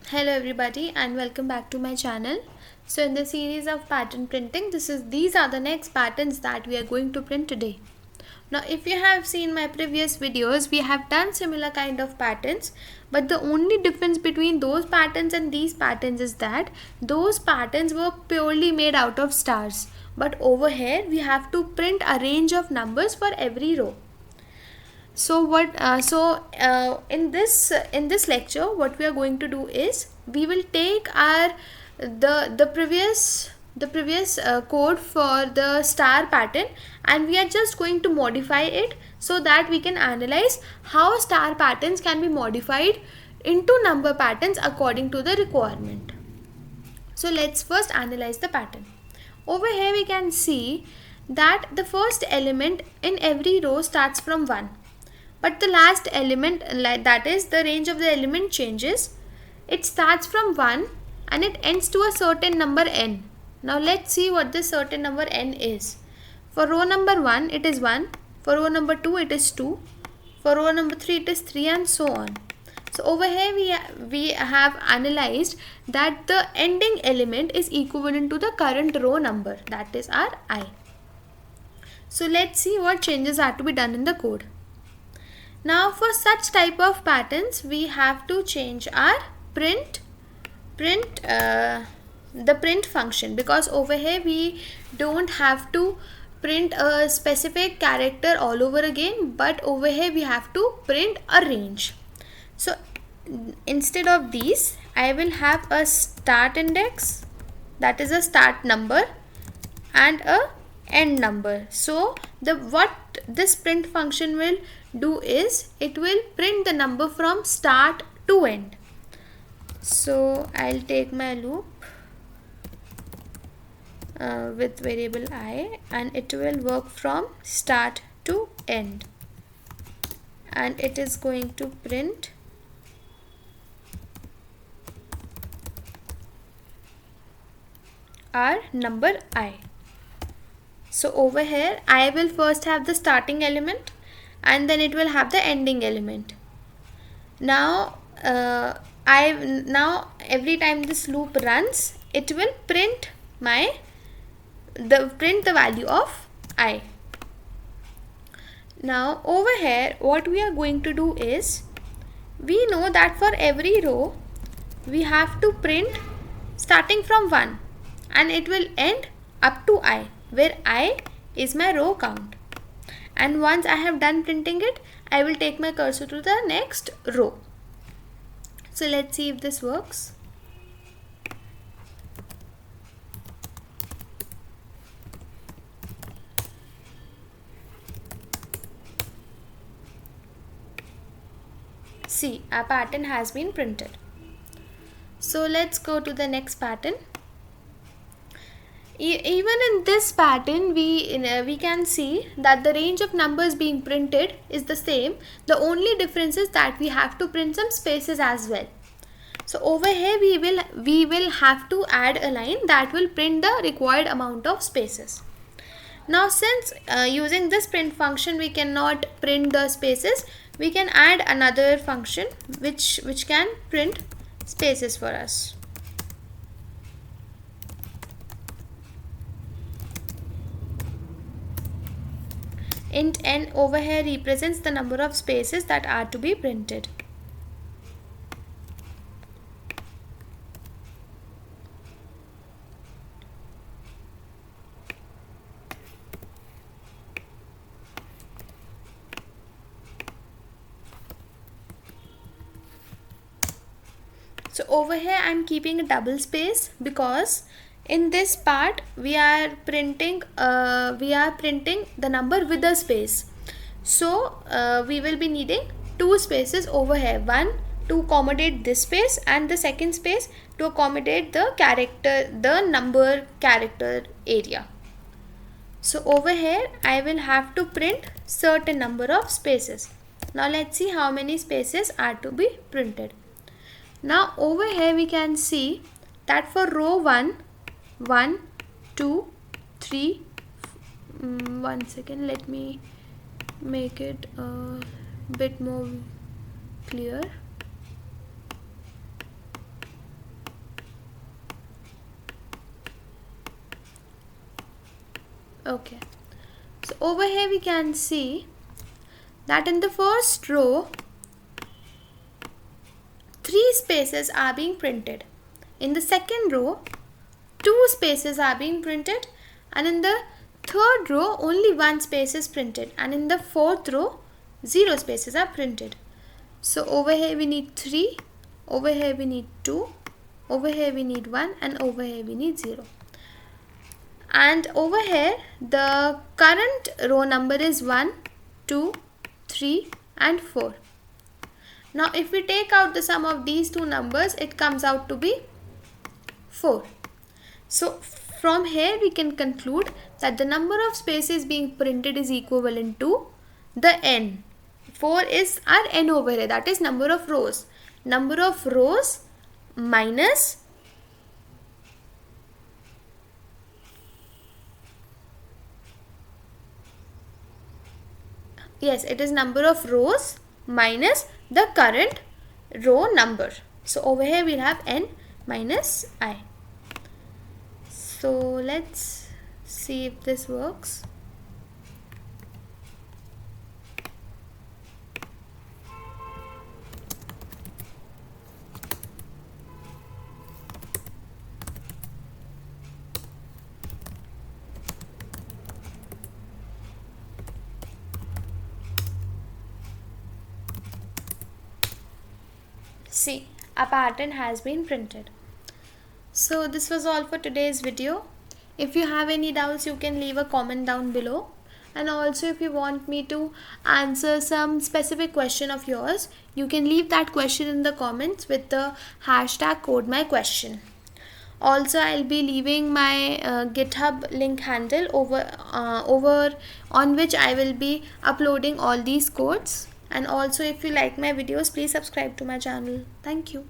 Hello everybody and welcome back to my channel. So in the series of pattern printing, these are the next patterns that we are going to print today. Now if you have seen my previous videos, we have done similar kind of patterns, but the only difference between those patterns and these patterns is that those patterns were purely made out of stars, but over here we have to print a range of numbers for every row. In this lecture, what we are going to do is we will take our the previous code for the star pattern, and we are just going to modify it so that we can analyze how star patterns can be modified into number patterns according to the requirement. So let's first analyze the pattern. Over here we can see that the first element in every row starts from 1, but the last element, that is the range of the element, changes. It starts from 1 and it ends to a certain number n. Now let's see what this certain number n is. For row number 1 it is 1, for row number 2 it is 2, for row number 3 it is 3, and so on. So over here we have analyzed that the ending element is equivalent to the current row number, that is our I. So let's see what changes are to be done in the code. Now for such type of patterns we have to change our the print function, because over here we don't have to print a specific character all over again, but over here we have to print a range. So instead of these, I will have a start index, that is a start number, and a end number. So what this print function will do is it will print the number from start to end. So I'll take my loop with variable I, and it will work from start to end, and it is going to print our number I. So over here I will first have the starting element, and then it will have the ending element. Now every time this loop runs, it will print the value of I. Now over here what we are going to do is, we know that for every row we have to print starting from 1 and it will end up to I, where I is my row count. And once I have done printing it, I will take my cursor to the next row. So let's see if this works. See, our pattern has been printed. So let's go to the next pattern. Even in this pattern we can see that the range of numbers being printed is the same. The only difference is that we have to print some spaces as well. So over here we will have to add a line that will print the required amount of spaces. Now since using this print function we cannot print the spaces, we can add another function which can print spaces for us. Int n over here represents the number of spaces that are to be printed. So over here I am keeping a double space because in this part we are printing the number with a space. So we will be needing two spaces over here, one to accommodate this space and the second space to accommodate the number character area. So over here I will have to print certain number of spaces. Now let's see how many spaces are to be printed. Now over here we can see that for row 1, 1, 2, 3, one second, let me make it a bit more clear. Okay, so over here we can see that in the first row 3 spaces are being printed. In the second row 2 spaces are being printed, and in the third row only 1 space is printed, and in the fourth row 0 spaces are printed. So over here we need 3, over here we need 2, over here we need 1, and over here we need 0. And over here the current row number is 1, 2, 3 and 4. Now if we take out the sum of these two numbers, it comes out to be 4. So from here we can conclude that the number of spaces being printed is equivalent to the n. 4 is our n over here, that is number of rows. Number of rows minus it is number of rows minus the current row number. So over here we'll have n minus I. So let's see if this works. See, a pattern has been printed. So this was all for today's video. If you have any doubts, you can leave a comment down below. And also if you want me to answer some specific question of yours, you can leave that question in the comments with the hashtag #CodeMyQuestion. Also, I'll be leaving my GitHub link handle over on which I will be uploading all these codes. And also if you like my videos, please subscribe to my channel. Thank you.